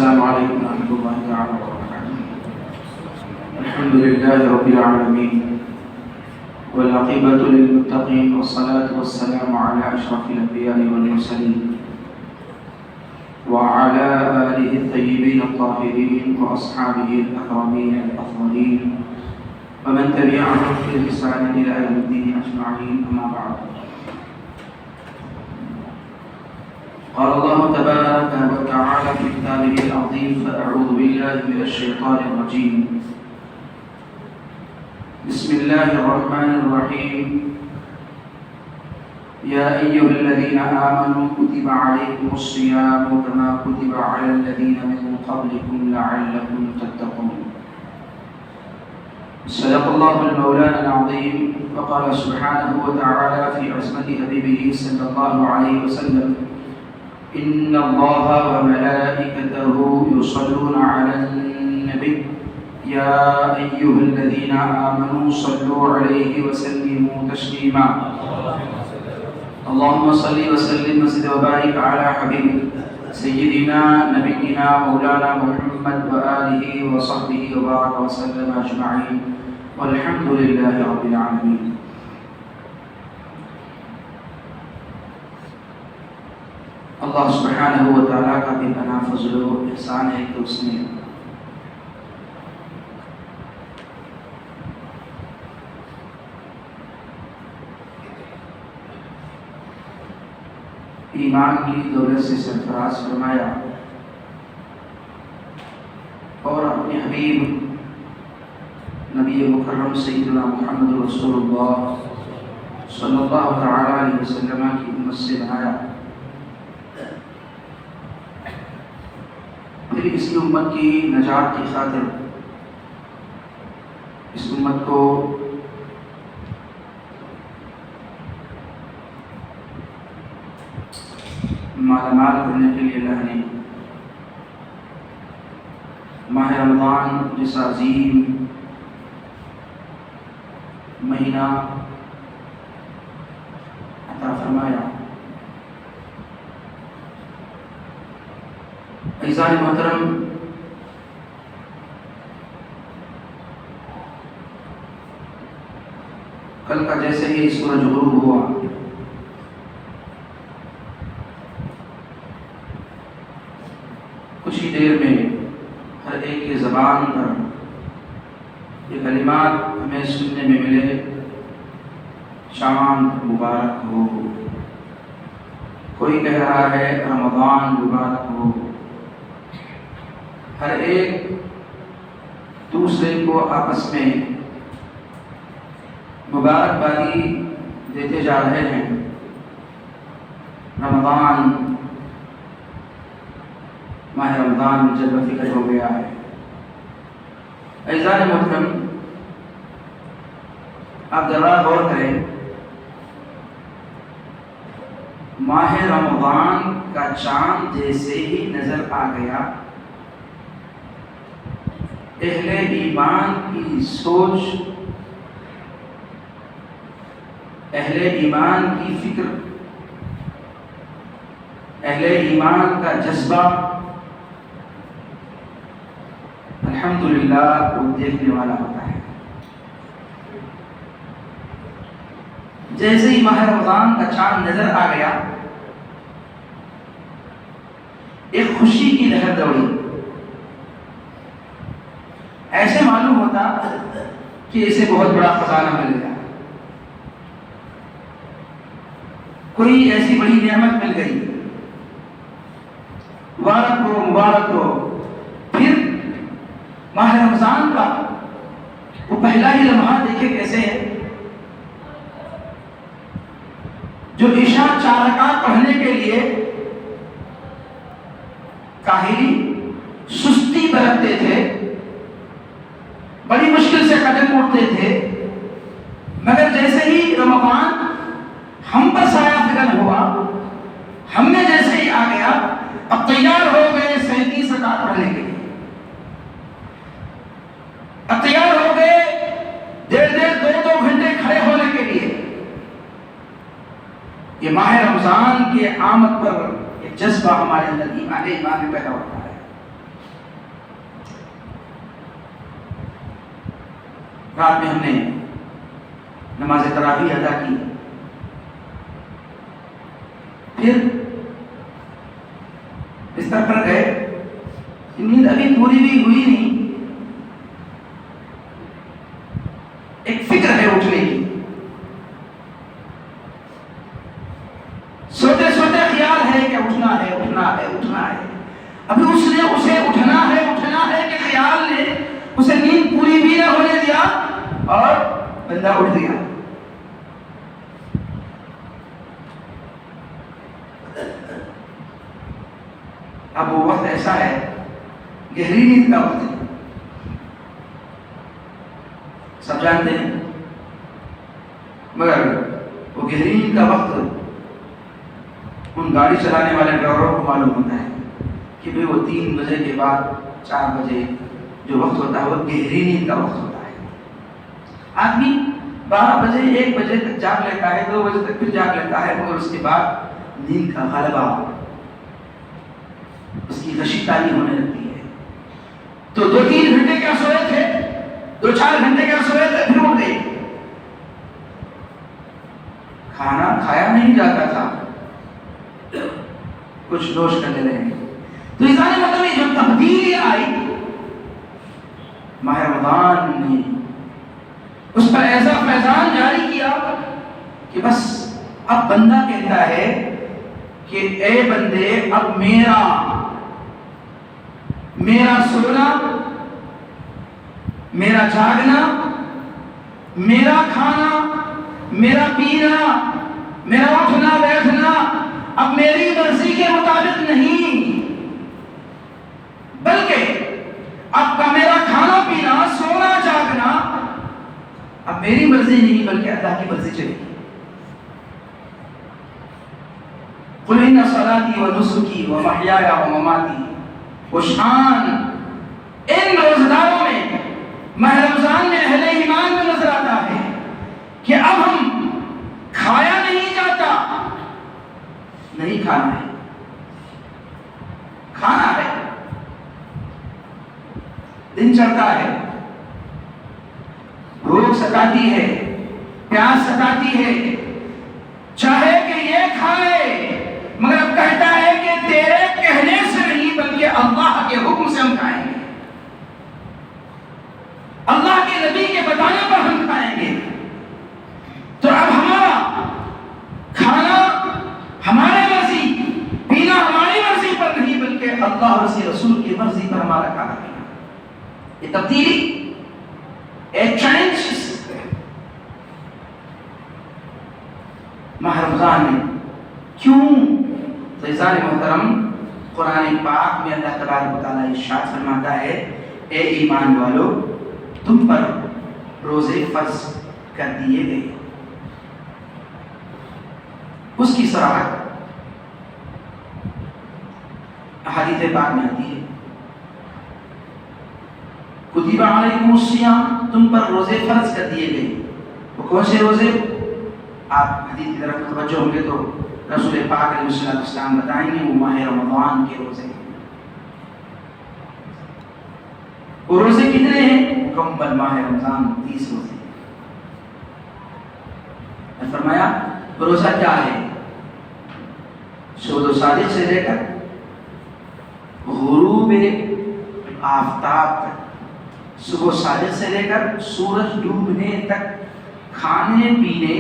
السلام علیکم ورحمۃ اللہ تعالی وبرکاتہ. الحمد للہ رب العالمین والعاقبۃ للمتقین والصلاة والسلام علی اشرف الانبیاء والمرسلین وعلى آلہ الطیبین الطاہرین واصحابہ الاکرمین الافضلین ومن تبعهم بإحسان إلى يوم الدين أجمعين. أما بعد. قال الله تبارك وتعالى في كتابه العظيم: فأعوذ بالله من الشيطان الرجيم. بسم الله الرحمن الرحيم. يا أيها الذين آمنوا كتب عليكم الصيام كما كتب على الذين من قبلكم لعلكم تتقون. صدق الله المولانا العظيم. وقال سبحانه وتعالى في عصمة حبيبه صلى الله عليه وسلم: إن الله وملائكته يصلون على النبي يا أيها الذين آمنوا صلوا عليه وسلموا تسليما. اللهم صل وسلم وزد وبارك على حبيبك سيدنا نبينا مولانا محمد وآله وصحبه وبارك وسلم أجمعين والحمد لله رب العالمين. اللہ سبحانہ و تعالیٰ کا بے پناہ فضل و احسان ہے کہ اس نے ایمان کی دولت سے سرفراز فرمایا اور اپنے حبیب نبی مکرم سیدنا محمد رسول اللہ صلی اللہ تعالی علیہ وسلم کی امت سے بنایا. پھر اس امت کی نجات کی خاطر اس امت کو مالا مال کرنے کے لیے اللہ نے ماہ رمضان جیسا عظیم مہینہ عطا فرمایا. عزیزان محترم، کل کا جیسے ہی سورج غروب ہوا کچھ ہی دیر میں ہر ایک کی زبان پر یہ کلمات ہمیں سننے میں ملے: شام مبارک ہو. کوئی کہہ رہا ہے رمضان مبارک ہو. ہر ایک دوسرے کو آپس میں مبارکبادی دیتے جا رہے ہیں. رمضان، ماہ رمضان جلوہ فکر ہو گیا ہے. عزیزان محترم، آپ ذرا غور کریں، ماہ رمضان کا چاند جیسے ہی نظر آ گیا، اہل ایمان کی سوچ، اہل ایمان کی فکر، اہل ایمان کا جذبہ الحمدللہ وہ دیکھنے والا ہوتا ہے. جیسے ہی ماہ رمضان کا چاند نظر آ گیا، ایک خوشی کی لہر دوڑی. ایسے معلوم ہوتا کہ اسے بہت بڑا خزانہ مل گیا، کوئی ایسی بڑی نعمت مل گئی. مبارک ہو، مبارک ہو. پھر ماہ رمضان کا وہ پہلا ہی لمحہ دیکھے کیسے ہے، جو عشاء 4 رکعت پڑھنے کے لیے کاہلی سستی برتتے تھے، بڑی مشکل سے قدم اٹھتے تھے، مگر جیسے ہی رمضان ہم پر سایہ فگن ہوا، ہم نے جیسے ہی آ گیا، اب تیار ہو گئے 37 رکعت پڑھنے کے لیے. اب تیار ہو گئے دیر 2 گھنٹے کھڑے ہونے کے لیے. یہ ماہ رمضان کی آمد پر ایک جذبہ ہمارے اندر ایمان میں پیدا ہوتا ہے. رات میں ہم نے نماز تراویح ادا کی، پھر بستر پر گئے، نیند ابھی پوری بھی ہوئی نہیں، ایک فکر ہے اٹھنے کی، سوتے سوتے خیال ہے کہ اٹھنا ہے اٹھنا ہے اٹھنا ہے، ابھی اسے اٹھنا ہے کہ خیال نے اسے نیند پوری بھی نہ ہونے دیا اور بندہ اٹھ گیا۔ اب وہ وقت ایسا ہے، گہری نیند کا وقت ہے، سب جانتے ہیں، مگر وہ گہری نیند کا وقت ان گاڑی چلانے والے ڈرائیوروں کو معلوم ہوتا ہے کہ بھئی وہ 3 بجے کے بعد 4 بجے جو وقت ہوتا ہے وہ گہری نیند کا وقت ہوتا ہے۔ آدمی 12 بجے 1 بجے تک جاگ لیتا ہے، 2 بجے تک پھر جاگ لیتا ہے، مگر اس کے بعد نیند کا غلبہ، اس کی غشی تاری ہونے لگتی ہے۔ تو 2-3 گھنٹے کیا سوئے تھے، 2-4 گھنٹے کیا سوئے تھے، پھر اٹھ گئے۔ کھانا کھایا نہیں جاتا تھا، کچھ نوش کرنے لگے۔ تو اس مطلب جو تبدیلی آئی، ماہ رمضان نے اس پر ایسا فیضان جاری کیا کہ بس اب بندہ کہتا ہے کہ اے بندے، اب میرا سونا، میرا جاگنا، میرا کھانا، میرا پینا، میرا اٹھنا بیٹھنا اب میری مرضی کے مطابق نہیں، بلکہ اب کا میرا کھانا پینا، سونا جاگنا اب میری مرضی نہیں بلکہ اللہ کی مرضی چلے گی۔ قُلْ إِنَّ صَلَاتِي وَنُسُكِي وَمَحْيَايَ وَمَمَاتِي، وہ شان ان روزداروں میں، ماہ رمضان میں اہل ایمان میں نظر آتا ہے کہ اب ہم کھایا نہیں جاتا، نہیں کھانا ہے، کھانا ہے، دن چڑھتا ہے، بھوک ستاتی ہے، پیاس ستاتی ہے، چاہے کہ یہ کھائے، مگر اب کہتا ہے کہ تیرے کہنے سے نہیں بلکہ اللہ کے حکم سے ہم کھائیں گے، اللہ کے نبی کے بتانے پر ہم کھائیں گے۔ تو اب ہمارا کھانا ہمارے مرضی، پینا ہماری مرضی پر نہیں بلکہ اللہ اور اس کے رسول کی مرضی پر ہمارا کھانا پینا۔ یہ تبدیلی، ایک چینج ماہ رمضان میں کیوں؟ تو عزیزان محترم، قرآن پاک میں اللہ تبارک و تعالیٰ ارشاد فرماتا ہے، اے ایمان والو، تم پر روزے فرض کر دیے گئے۔ اس کی صراحت احادیث پاک میں آتی ہے، کتب علیکم الصیام، تم پر روزے فرض کر دیے گئے۔ وہ کون سے روزے؟ آپ حدیث کی طرف متوجہ ہوں گے تو رسول پاک علیہ السلام بتائیں گے، وہ ماہ رمضان کے روزے۔ وہ روزے کتنے ہیں؟ مکمل ماہ رمضان 30 روزے۔ فرمایا روزہ کیا ہے؟ شہد و صادق سے لے کر غروب آفتاب تک، صبح صادق سے لے کر سورج ڈوبنے تک کھانے پینے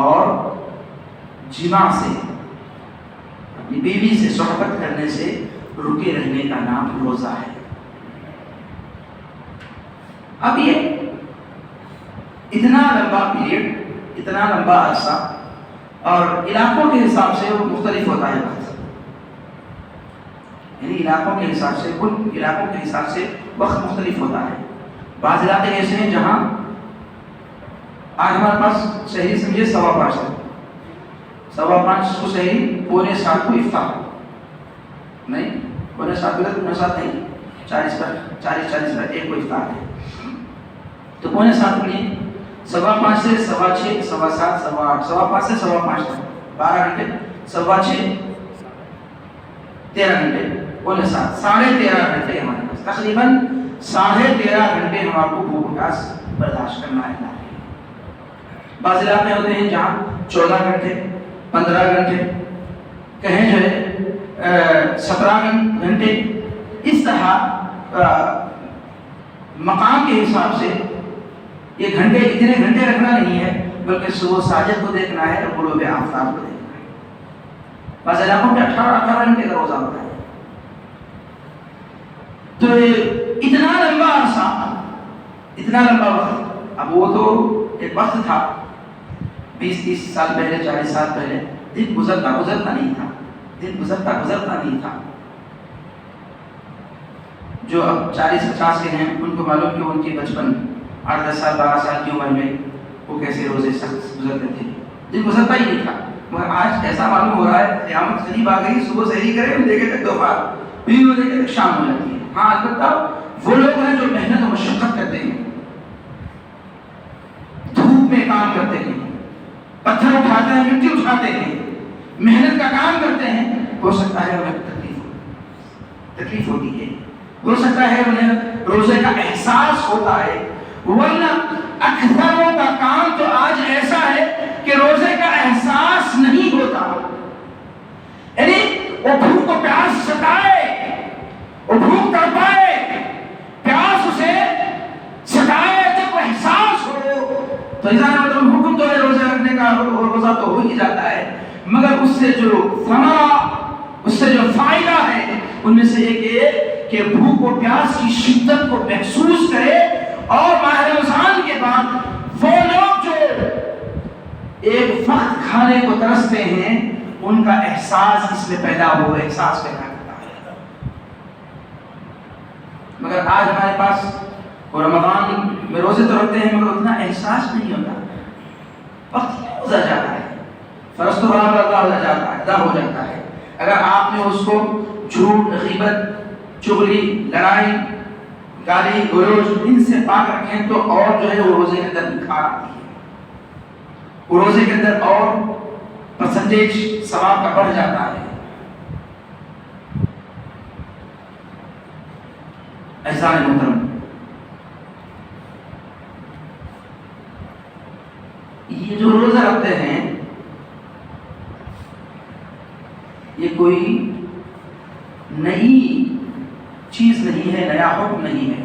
اور جماع سے، اپنی بیوی سے صحبت کرنے سے رکے رہنے کا نام روزہ ہے۔ اب یہ اتنا لمبا پیریڈ، اتنا لمبا عرصہ، اور علاقوں کے حساب سے وہ مختلف ہوتا ہے وقت، یعنی علاقوں کے حساب سے، کل علاقوں کے حساب سے وقت مختلف ہوتا ہے۔ بعض علاقے ایسے ہیں جہاں آج ہمارے پاس شہری سمجھے 5:15 تک، 5:15 کو شہری، 6:45 کو افطار، نہیں 6:45 7 نہیں، 40 پر 1 کو افطار ہے، تو 6:45 کے لیے 5:15 سے 6:15 7:15 8:15 5:15 سے 5:15 تک 12 گھنٹے، 6:15 13 گھنٹے، 7:30 13.5 گھنٹے ہمارے پاس، تقریباً 13.5 گھنٹے ہمارے کو بھوک پیاس برداشت کرنا ہے اللہ کے لیے۔ بعض علاقے ہوتے ہیں جہاں 14 گھنٹے 15 گھنٹے کہیں جو ہے 17 گھنٹے اس طرح مقام کے حساب سے یہ گھنٹے اتنے گھنٹے رکھنا نہیں ہے، بلکہ صبح ساجد کو دیکھنا ہے اور غروب آفتاب کو دیکھنا ہے۔ بعض علاقوں میں 18 گھنٹے کا روزہ ہوتا ہے۔ تو اتنا لمبا عرصہ، اتنا لمبا وقت، اب وہ تو ایک وقت تھا 20-30 سال پہلے، 40 سال پہلے، دن گزرتا نہیں تھا، دن گزرتا نہیں تھا۔ جو اب 40-50 کے ہیں ان کو معلوم کہ ان کی بچپن 8-10 سال 12 سال کی عمر میں وہ کیسے روزے سخت گزرتے تھے، دن گزرتا ہی نہیں تھا۔ مگر آج ایسا معلوم ہو رہا ہے قیامت قریب آ گئی، صبح سحری کرے دیکھے تک دوپہر، پھر وہ دیکھے تک شام ہو جاتی ہے۔ ہاں البتہ وہ لوگ ہیں جو محنت و مشقت کرتے ہیں، دھوپ میں کام کرتے ہیں، پتھر اٹھاتے ہیں، مٹی اٹھاتے ہیں، محنت کا کام کرتے ہیں، ہو سکتا ہے انہیں تکلیف ہوتی ہے، ہو سکتا ہے انہیں روزے کا احساس ہوتا ہے، ورنہ اکثروں کا کام تو آج ایسا ہے کہ روزے کا احساس نہیں ہوتا۔ یعنی وہ بھوک کو پیاس ستائے، وہ بھوک تڑپائے، پیاس اسے ستائے، جب وہ احساس ہو تو انسان حکم تو ہے روزہ رکھنے کا، روزہ تو ہو ہی جاتا ہے، مگر اس سے جو ثمرہ، اس سے جو فائدہ ہے ان میں سے ایک ہے کہ بھوک و پیاس کی شدت کو محسوس کرے، اور ماہ رمضان کے بعد وہ لوگ جو ایک وقت کھانے کو ترستے ہیں ان کا احساس اس میں پیدا ہو، احساس پیدا کرتا ہے۔ مگر آج ہمارے پاس اور رمضان میں روزے تو رکھتے ہیں مگر اتنا احساس نہیں ہوتا، وقت گزر جاتا ہے، فرض تو برابر ادا ہو جاتا ہے۔ اگر آپ نے اس کو جھوٹ، غیبت، چغلی، لڑائی، گالی گلوچ ان سے پاک رکھیں تو اور جو ہے وہ روزے کے اندر نکھار آتی ہے، وہ روزے کے اندر اور پرسنٹیج ثواب کا بڑھ جاتا ہے۔ احسان محترم، یہ جو روزہ رکھتے ہیں یہ کوئی نئی چیز نہیں ہے، نیا حکم نہیں ہے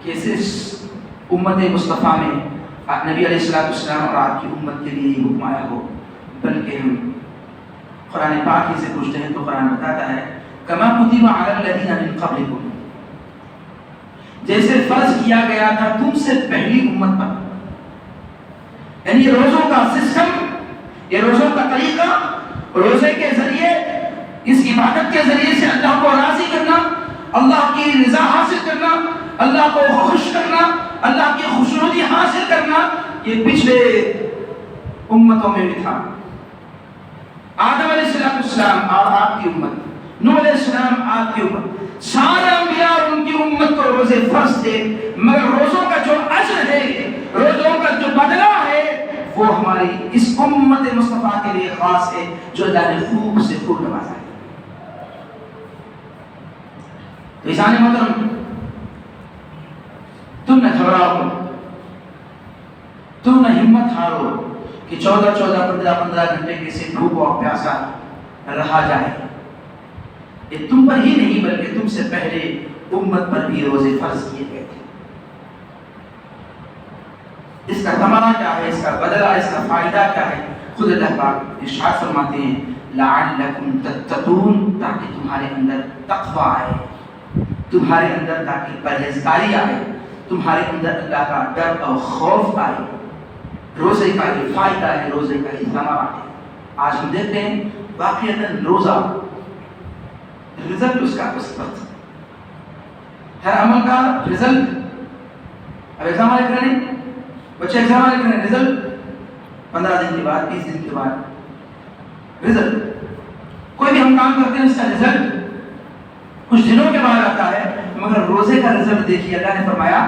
کہ صرف امت مصطفیٰ میں نبی علیہ السلام اور آپ کی امت کے لیے یہ حکم آیا ہو، بلکہ ہم قرآن پاک ہی سے پوچھتے ہیں تو قرآن بتاتا ہے کما کتب علی الذین من قبلکم، جیسے فرض کیا گیا تھا تم سے پہلی امت پر۔ یعنی یہ روزوں کا سسٹم، یہ روزوں کا طریقہ، روزے کے ذریعے، اس عبادت کے ذریعے سے اللہ کو راضی کرنا، اللہ کی رضا حاصل کرنا، اللہ کو خوش کرنا، اللہ کی خوشنودی حاصل کرنا، یہ پچھلے امتوں میں بھی تھا۔ آدم علیہ السلام اور آپ کی امت، نوح علیہ السلام آپ کی امت، سارے انبیاء اور ان کی امت کو روزے فرض تھے، مگر روزوں کا جو اجر ہے، روزوں کا جو بدلہ ہے، وہ ہماری اس امت مصطفیٰ کے لیے خاص ہے جو اللہ نے خوب سے خوب نوازا ہے۔ تو عزیزان محترم، تم نہ گھبراؤ، تم نہ ہمت ہارو کہ 14-15 گھنٹے کے سے بھوک اور پیاسا رہا جائے۔ یہ تم پر ہی نہیں بلکہ تم سے پہلے امت پر بھی روزے فرض کیے گئے تھے۔ اس کا ثمرہ کیا ہے، اس کا بدلہ، اس کا فائدہ کیا ہے؟ خود اللہ پاک ارشاد فرماتے ہیں لعلکم تتقون، تاکہ تمہارے اندر تقوی آئے، تمہارے اندر تاکہ پرہیزگاری آئے، تمہارے اندر اللہ کا ڈر اور خوف آئے۔ روزے کا یہ فائدہ ہے، روزے کا یہ ثمرہ ہے۔ آج ہم دیکھتے ہیں واقعتاً روزہ رزلٹ اس کا مثبت، ہر عمل کا رزلٹ۔ اب ایگزام والے کریں، بچے ایگزام والے کریں، رزلٹ 15 دن کے بعد، 20 دن کے بعد رزلٹ۔ کوئی بھی ہم کام کرتے ہیں اس کا رزلٹ کچھ دنوں کے بعد آتا ہے، مگر روزے کا رزلٹ دیکھیے، اللہ نے فرمایا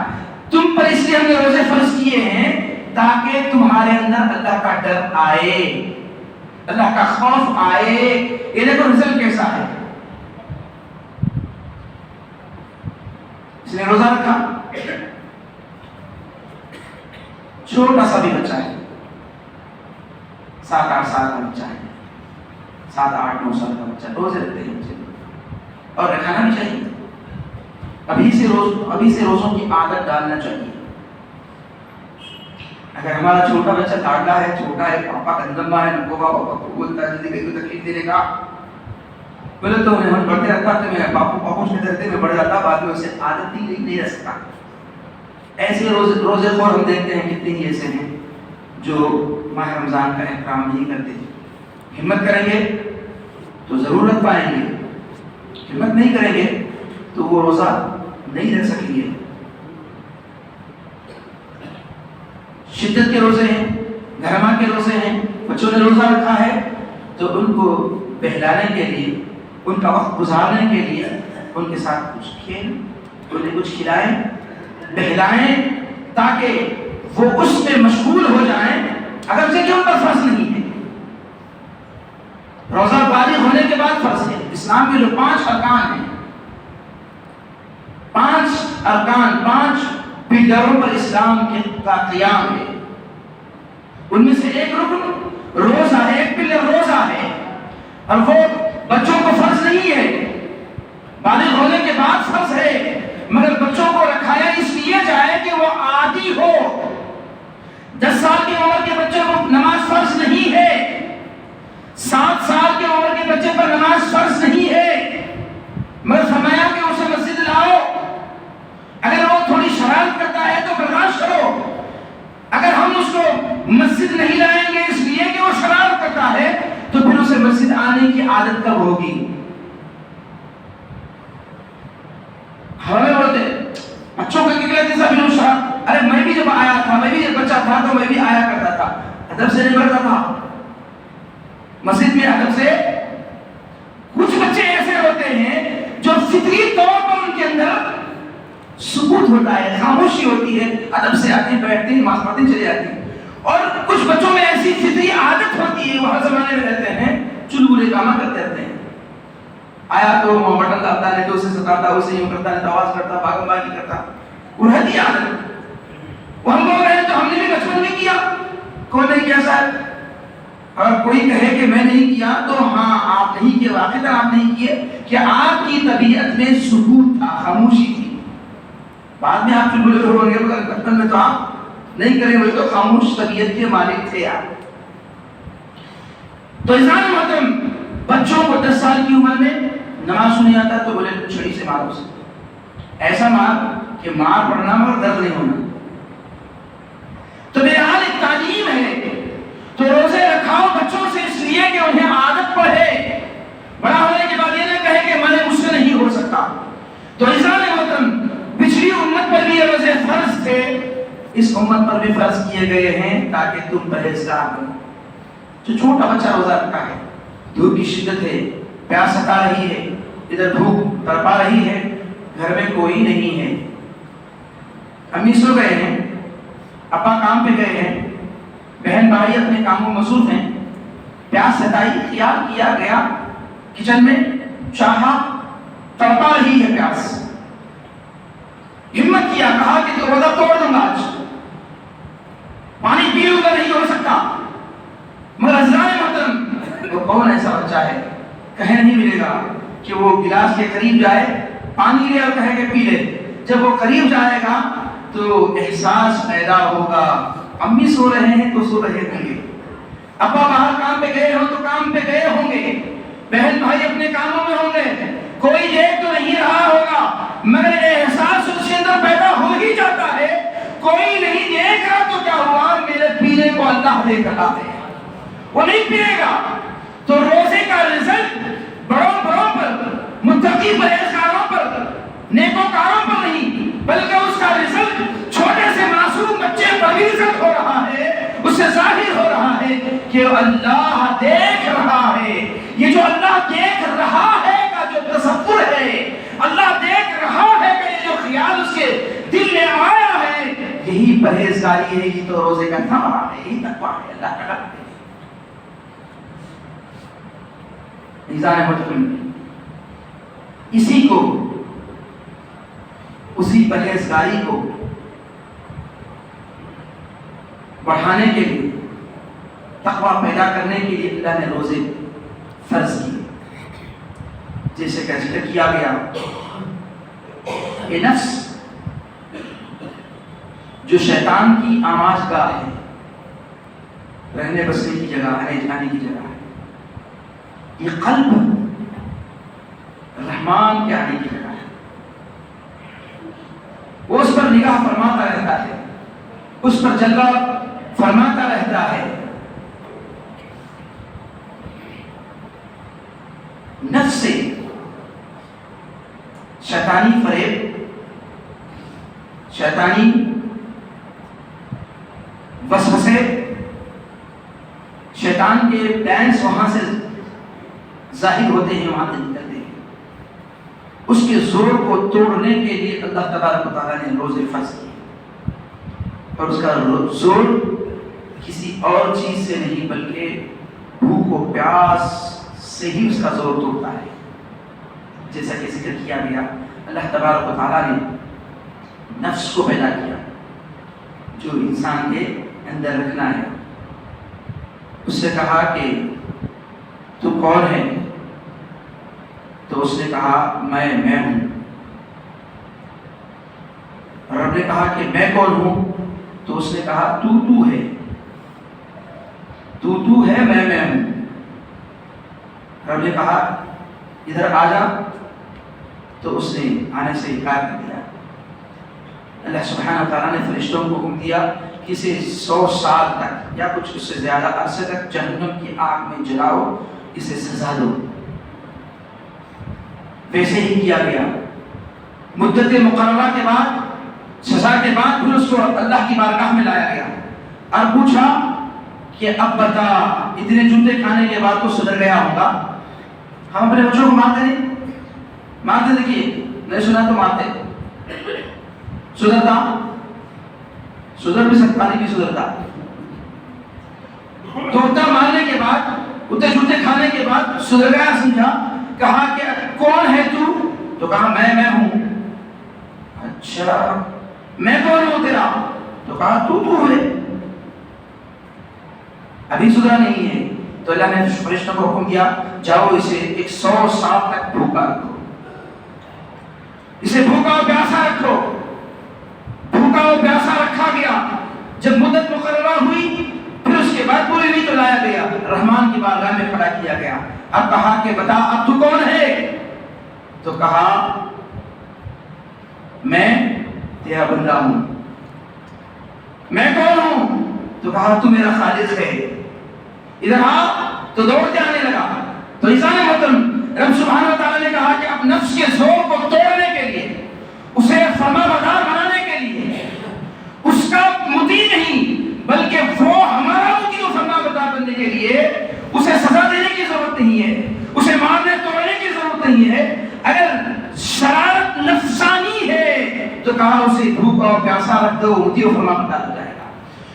تم پر اس لیے ہم نے روزے فرض کیے ہیں تاکہ تمہارے اندر اللہ کا ڈر آئے، اللہ کا خوف آئے۔ یہ دیکھو رزلٹ کیسا ہے، اس نے روزہ رکھا، چھوٹا سا بھی بچہ ہے، 7-8 سال کا بچہ ہے، 7-8-9 سال کا بچہ، روزے رکھتے ہیں بچے، اور رکھانا بھی چاہیے۔ ابھی سے روزوں کی عادت ڈالنا چاہیے۔ اگر ہمارا چھوٹا بچہ لاڈلا ہے، چھوٹا ہے، پاپا کنزمہ ہے، نکو پاپا کو بولتا ہے جلدی کوئی تکلیف دینے کا، بولے تو انہیں ہم بڑھتے رہتا تو میں پاپا کہتے رہتے میں بڑھ جاتا، بعد میں اسے عادت نہیں رہ سکتا۔ ایسے روزے خور ہم دیکھتے ہیں کتنے ہی ایسے ہیں جو ماہ رمضان کا احترام نہیں کرتے۔ ہمت کریں گے تو ضرور رکھ پائیں گے، ہمت نہیں کریں گے تو وہ روزہ نہیں رکھ سکیں گے۔ شدت کے روزے ہیں، گرما کے روزے ہیں، بچوں نے روزہ رکھا ہے تو ان کو بہلانے کے لیے، ان کا وقت گزارنے کے لیے ان کے ساتھ کچھ کھیل، انہیں کچھ کھلائیں، بہلائیں، تاکہ وہ اس میں مشغول ہو جائیں، اگر سے کہ ان پر فرض نہیں ہے۔ روزہ بالغ ہونے کے بعد فرض ہے۔ اسلام کے جو 5 ارکان ہیں، 5 پلروں پر اسلام کا قیام ہے، ان میں سے ایک رکن روزہ ہے، ایک پلر روزہ ہے، اور وہ بچوں کو فرض نہیں ہے، بالغ ہونے کے بعد فرض ہے، مگر بچوں کو رکھایا اس لیے جائے کہ وہ عادی ہو۔ 10 سال کی عمر کے بچے کو نماز فرض نہیں ہے، 7 سال کی عمر کے بچے پر نماز فرض نہیں ہے، مگر فرمایا کہ اسے مسجد لاؤ، اگر وہ تھوڑی شرارت کرتا ہے تو برداشت کرو، اگر ہم اس کو مسجد نہیں لائیں گے اس لیے کہ وہ شرارت کرتا ہے تو پھر اسے مسجد آنے کی عادت کب ہوگی؟ ہمیں بولتے بچوں کا کیا جیسا بھی شرارت، ارے میں بھی جب آیا تھا، میں بھی جب بچہ تھا تو میں بھی آیا کرتا تھا، ادب سے نہیں پڑھتا تھا مسجد میں، ادب سے۔ کچھ بچے ایسے ہوتے ہیں جو فطری طور پر ان کے اندر سکوت ہوتا ہے، خاموشی ہوتی ہے، ادب سے آتے ہیں، بیٹھتے ہیں، نماز پڑھتے چلے جاتے ہیں، اور کچھ بچوں میں ایسی فطری عادت ہوتی ہے، وہ ہر زمانے میں رہتے ہیں، چلبلے کام کرتے رہتے ہیں، آیا تو بٹن دباتا ہے تو اسے ستاتا، اسے یوں کرتا ہے تو آواز کرتا، بھاگم بھاگی کرتا، وہ رہتی عادت۔ وہ ہم بول رہے ہیں تو ہم نے بھی بچپن میں کیا، کون نہیں کیا صاحب؟ اور کوئی کہے کہ میں نہیں کیا تو ہاں آپ نہیں کیے، واقعی آپ نہیں کیے کہ آپ کی طبیعت میں سکوت تھا، خاموشی تھی، بعد میں آپ چلبلے ہو گئے، مگر بچپن میں تو آپ نہیں کریں ہوئے، تو خاموش طبیعت کے مالک تھے آپ۔ تو عزیزان محترم، بچوں کو 10 سال کی عمر میں نماز نہیں آتا تو بولے چھڑی سے مارو اسے، ایسا مار کہ مار پڑنا مگر درد نہیں ہونا۔ تو بہرحال ایک تعلیم ہے، تو روزے رکھاؤ بچوں سے اس لیے کہ انہیں عادت پڑے، بڑا ہونے کے بعد یہ نہ کہے کہ میں مجھ سے نہیں ہو سکتا۔ تو عزیزان محترم، پچھلی امت پر بھی یہ روزے فرض تھے، اس امت پر بھی فرض کیے گئے ہیں تاکہ تم پرہیزگار بنو۔ جو چھوٹا بچہ روزہ رکھتا ہے، دھوپ کی شدت ہے، پیاس ستا رہی ہے، ادھر دھوپ تڑپا رہی ہے، گھر میں کوئی نہیں ہے، امی سو گئے ہیں، ابا کام پہ گئے ہیں، بہن بھائی اپنے کاموں میں مصروف ہیں، پیاس ستائی، خیال کیا گیا کچن میں، چاہا، تڑپا رہی ہے پیاس، ہمت کیا، کہا کہ تو روزہ توڑ دوں گا آج، پانی پی لوں گا، نہیں ہو سکتا، مگر عزیزان محترم، وہ کون ایسا بچہ ہے کہیں نہیں ملے گا کہ وہ گلاس کے قریب جائے، پانی لے اور کہے کہ پی لے، جب وہ قریب جائے گا تو احساس پیدا ہوگا، امی سو رہے ہیں تو سو رہے ہوں گے، ابا باہر کام پہ گئے ہوں تو کام پہ گئے ہوں گے، بہن بھائی اپنے کاموں میں ہوں گے، کوئی دیکھ تو نہیں رہا ہوگا، مگر احساس اس کے اندر پیدا ہو ہی جاتا ہے، کوئی نہیں دیکھ رہا تو کیا ہوا، میرے پینے کو اللہ دیکھ رہا ہے، وہ نہیں پیے گا۔ تو روزے کا رزلٹ بڑوں پر، متقی پرہیزگاروں پر، نیکوکاروں پر نہیں، بلکہ اس کا رزلٹ چھوٹے سے معصوم بچے پر بھی رزلٹ ہو رہا ہے، اس سے ظاہر ہو رہا ہے کہ اللہ دیکھ رہا ہے۔ یہ جو اللہ دیکھ رہا ہے کا جو تصور ہے، اللہ دیکھ رہا ہے کہ یہ جو خیال اس کے دل میں آیا ہے، یہی پرہیزگاری ہے، یہ تو روزے کا ثمرہ ہے، یہی تقویٰ ہے، اللہ کا ڈر ہے۔ عزیزان محترم، اسی پرہیزگاری کو بڑھانے کے لیے، تقویٰ پیدا کرنے کے لیے اللہ نے روزے فرض کیے. جیسے کہ ذکر کیا گیا کہ نفس جو شیطان کی آماج گاہ ہے، رہنے بسنے کی جگہ، آنے جانے کی جگہ ہے، یہ قلب رحمان کے آنے کی جگہ ہے. وہ اس پر نگاہ فرماتا رہتا ہے، اس پر جلوہ فرماتا رہتا ہے. نفس سے شیطانی فریب، شیطانی وسوسے، شیطان کے پلانس وہاں سے ظاہر ہوتے ہیں، وہاں سے نکلتے ہیں. اس کے زور کو توڑنے کے لیے اللہ تبارک و تعالیٰ نے روزے فرض کیے، اور اس کا زور کسی اور چیز سے نہیں بلکہ بھوک و پیاس سے ہی اس کا زور توڑتا ہے. جیسا کہ ذکر کیا گیا، اللہ تبارک و تعالیٰ نے نفس کو پیدا کیا جو انسان کے اندر رکھنا ہے. اس سے کہا کہ تو کون ہے؟ تو اس نے کہا میں ہوں. رب نے کہا کہ میں کون ہوں؟ تو اس نے کہا تو ہے، تو ہے، میں ہوں. رب نے کہا ادھر آ جا، تو اس نے آنے سے انکار کر دیا. اللہ سبحانہ و تعالیٰ نے فرشتوں کو حکم دیا کہ اسے 100 سال تک یا کچھ اس سے زیادہ عرصے تک جہنم کی آگ میں جلاؤ، اسے سزا دو. ویسے ہی کیا گیا. مدت مقررہ کے بعد، سزا کے بعد پھر اس کو اللہ کی بارگاہ میں لایا گیا اور پوچھا کہ اب بتا، اتنے جوتے کھانے کے بعد تو سدھر گیا ہوگا. ہم اپنے بچوں کو مارتے نہیں، مارتے دیکھیے، نہیں سنا تو مارتے. سدھر بھی سکتا نہیں، بھی سدھرتا. تو اتنا مارنے کے بعد، اتنے جوتے کھانے کے بعد سدھر گیا سمجھا. کہا کہ کون ہے تو کہا میں ہوں. اچھا میں کون ہوں تیرا؟ تو کہا تو ہے. ابھی سدھرا نہیں ہے. تو اللہ نے فرشتوں کو حکم دیا جاؤ اسے 100 سال تک بھوکا رکھو، اسے بھوکا اور پیاسا رکھو. بھوکا اور پیاسا رکھا گیا. جب مدت مقررہ ہوئی پھر اس کے بعد پوری نہیں تو لایا گیا، رحمان کی بارگاہ میں کھڑا کیا گیا. اب کہا کہ بتا اب تو کون ہے؟ تو کہا میں تیرا بندہ ہوں. میں کون ہوں؟ تو کہا تو میرا خالق ہے. ادھر آ، تو دوڑتے آنے لگا. تو انسان محترم، رب سبحانہ و تعالیٰ نے کہا کہ اب نفس کے زور کو توڑنے کے لیے، اسے فرما بردار بنانے کے لیے، اس کا مطیع نہیں بلکہ وہ ہمارا مطیع و فرما بردار بننے کے لیے اسے سزا دینے کی ضرورت نہیں ہے، اسے مارنے توڑنے کی ضرورت نہیں ہے. اگر شرارت نفسانی ہے تو کہا اسے بھوکا اور پیاسا رکھ دو، مطیع و فرما بردار ہو جائے گا.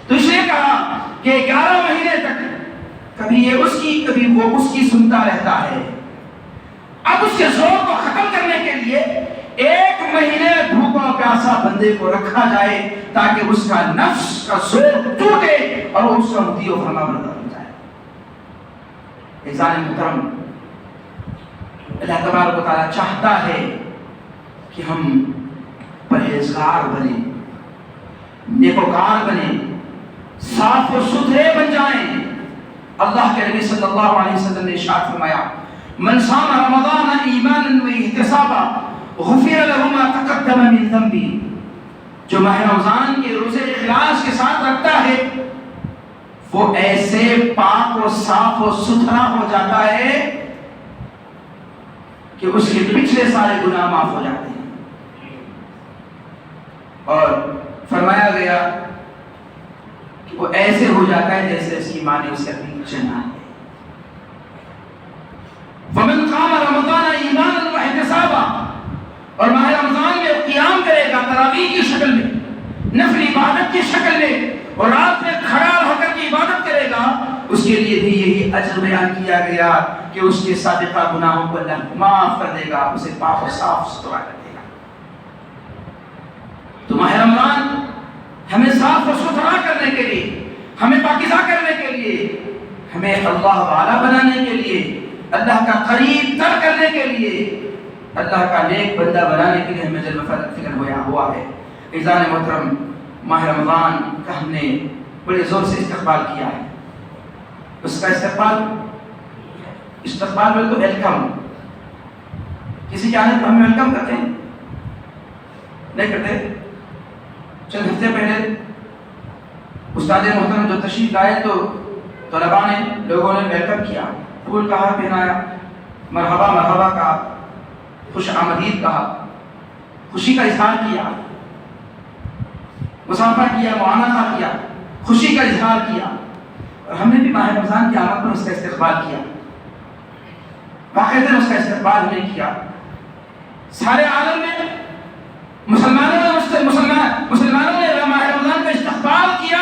تو اس لیے کہا کہ 11 مہینے تک کبھی یہ اس کی کبھی وہ اس کی سنتا رہتا ہے. اب اس کے زور کو ختم کرنے کے لیے 1 مہینے بھوکا پیاسا بندے کو رکھا جائے تاکہ اس کا نفس کا زور ٹوٹے اور وہ اس کا مطیع و فرما بردار ہو جائے. عزیزان محترم، اللہ تبارک و تعالیٰ چاہتا ہے کہ ہم پرہیزگار بنیں، نیکوکار بنیں، صاف و ستھرے بن جائیں. اللہ کے نبی صلی اللہ علیہ وسلم نے ارشاد فرمایا من صام رمضان ایمانا و احتسابا غفر له ما تقدم من ذنبه. جو ماہ رمضان کے روزے اخلاص کے ساتھ رکھتا ہے وہ ایسے پاک و صاف و ستھرا ہو جاتا ہے کہ اس کے پچھلے سارے گناہ معاف ہو جاتے ہیں. اور فرمایا گیا کہ وہ ایسے ہو جاتا ہے جیسے اس کی ماں نے اسے اپنی چنا ہے. ومن قام رمضان ایمانا واحتسابا، اور ماہ رمضان میں قیام کرے گا تراویح کی شکل میں، نفل عبادت کی شکل میں، اور رات میں کھڑا ہو کر کے عبادت کرے گا، اس کے لیے بھی یہی اجر بیان کیا گیا کہ اس کے سابقہ گناہوں کو اللہ معاف کر دے گا، اسے پاک و صاف ستھرا کر دے گا. تو ماہ رمضان ہمیں صاف و ستھرا کرنے کے لیے، ہمیں پاکیزہ کرنے کے لیے، ہمیں اللہ والا بنانے کے لیے، اللہ کا قریب تر کرنے کے لیے، اللہ کا نیک بندہ بنانے کے لیے ہمیں جلوہ فکر ہوا ہے۔ عزیزان محترم، ماہ رمضان کا ہم نے بڑے زور سے استقبال کیا ہے۔ اس کا استقبال میں تو ویلکم، کسی کے آنے پر ہم ویلکم کرتے ہیں؟ نہیں کرتے۔ چند ہفتے پہلے استاد محترم جو تشریف لائے تو طلباء نے، لوگوں نے ویلکم کیا، پھول کا ہار پہنایا، مرحبا مرحبا کہا، خوش آمدید کہا، خوشی کا اظہار کیا، مصافحہ کیا، معانقہ کیا، خوشی کا اظہار کیا، اور ہم نے بھی ماہ رمضان کی آمد پر اس کا استقبال کیا، باقاعدہ اس کا استقبال ہم نے کیا۔ سارے عالم میں مسلمانوں نے ماہ رمضان کا استقبال کیا۔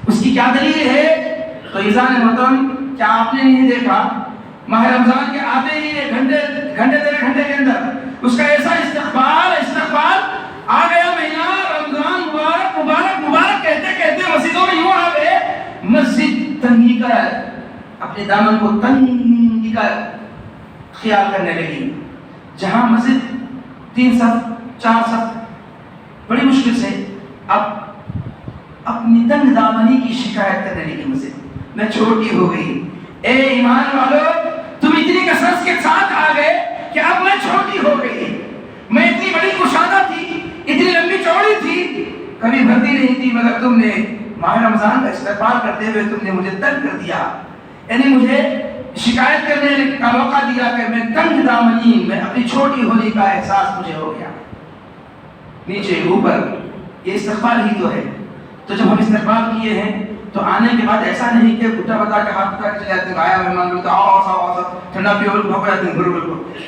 اس کی کیا دلیل ہے؟ تو عزیزان محترم، کیا آپ نے نہیں دیکھا ماہ رمضان کے آتے ہی گھنٹے کے اندر اس کا ایسا استقبال آ گیا، مہینہ رمضان مبارک مبارک مبارک کہتے کہتے مسجدوں میں یوں آ گئے، مسجد تنگی کا اپنے دامن کو تنگی کا خیال کرنے لگی۔ جہاں مسجد 3 صف 4 صف بڑی مشکل سے، اب اپنی تنگ دامنی کی شکایت کرنے لگی، مسجد میں چھوٹی ہو گئی۔ اے ایمان والو، تم اتنی کثرت کے ساتھ آ گئے کہ اب میں چھوٹی ہو گئی، میں اتنی بڑی کشادہ تھی، اتنی لمبی چوڑی تھی، کبھی بھرتی نہیں تھی، مگر تم نے ماہ رمضان کا استقبال کرتے ہوئے تم نے مجھے تنگ کر دیا، یعنی مجھے شکایت کرنے کا موقع دیا کہ میں تنگ دامنی، میں اپنی چھوٹی ہونے کا احساس مجھے ہو گیا۔ نیچے اوپر یہ استقبال ہی تو ہے۔ تو جب ہم استقبال کیے ہیں تو آنے کے بعد ایسا نہیں کہ گھٹا بتا کے ہاتھ بتا کے چلے جاتے ہیں، آیا مہمان بولتا آؤ ٹھنڈا پیو، بھوک جاتے ہیں،